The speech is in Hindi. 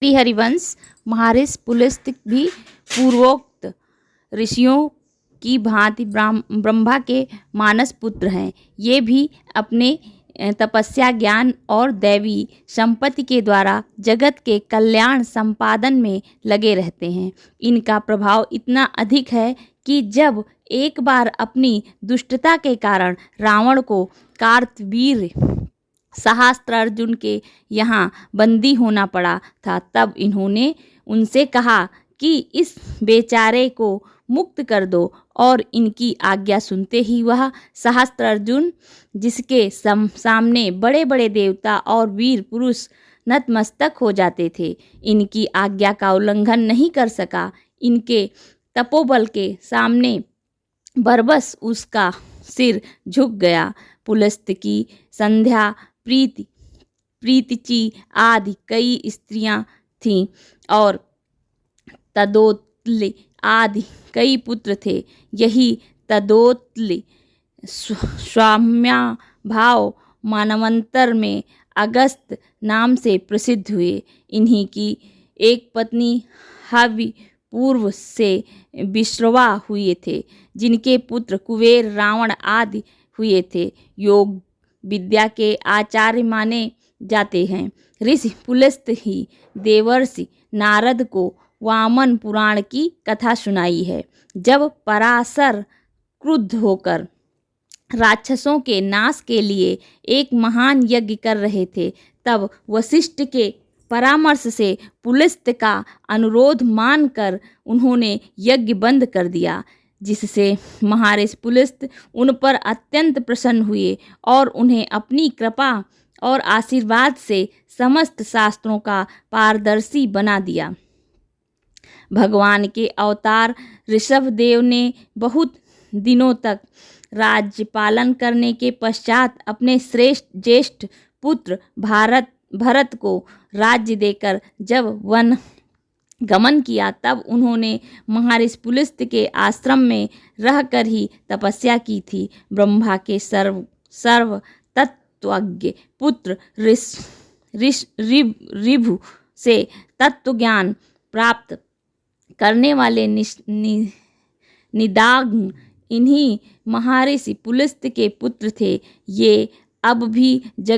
हरिवंश महर्षि पुलस्त्य भी पूर्वोक्त ऋषियों की भांति ब्रह्मा के मानस पुत्र हैं। ये भी अपने तपस्या, ज्ञान और दैवी संपत्ति के द्वारा जगत के कल्याण संपादन में लगे रहते हैं। इनका प्रभाव इतना अधिक है कि जब एक बार अपनी दुष्टता के कारण रावण को कार्तवीर्य सहस्त्रार्जुन के यहाँ बंदी होना पड़ा था, तब इन्होंने उनसे कहा कि इस बेचारे को मुक्त कर दो, और इनकी आज्ञा सुनते ही वह सहस्त्रार्जुन, जिसके सामने बड़े बड़े देवता और वीर पुरुष नतमस्तक हो जाते थे, इनकी आज्ञा का उल्लंघन नहीं कर सका। इनके तपोबल के सामने बरबस उसका सिर झुक गया। पुलस्त्य की संध्या, प्रीतिची आदि कई स्त्रियां थीं और तदोतली आदि कई पुत्र थे। यही तदोतली स्वाम्याभाव मानवंतर में अगस्त नाम से प्रसिद्ध हुए। इन्हीं की एक पत्नी हवि पूर्व से विश्रवा हुए थे, जिनके पुत्र कुबेर, रावण आदि हुए थे। योग विद्या के आचार्य माने जाते हैं। ऋषि पुलस्त्य ही देवर्षि नारद को वामन पुराण की कथा सुनाई है। जब पराशर क्रुद्ध होकर राक्षसों के नाश के लिए एक महान यज्ञ कर रहे थे, तब वशिष्ठ के परामर्श से पुलस्त्य का अनुरोध मानकर उन्होंने यज्ञ बंद कर दिया, जिससे महर्षि पुलस्त्य उन पर अत्यंत प्रसन्न हुए और उन्हें अपनी कृपा और आशीर्वाद से समस्त शास्त्रों का पारदर्शी बना दिया। भगवान के अवतार ऋषभदेव ने बहुत दिनों तक राज्य पालन करने के पश्चात अपने श्रेष्ठ ज्येष्ठ पुत्र भरत को राज्य देकर जब वन गमन किया, तब उन्होंने महर्षि पुलस्त्य के आश्रम में रहकर ही तपस्या की थी। ब्रह्मा के सर्व तत्वज्ञ पुत्र ऋभु से तत्व ज्ञान प्राप्त करने वाले निदाघ इन्हीं महर्षि पुलस्त्य के पुत्र थे। ये अब भी जगत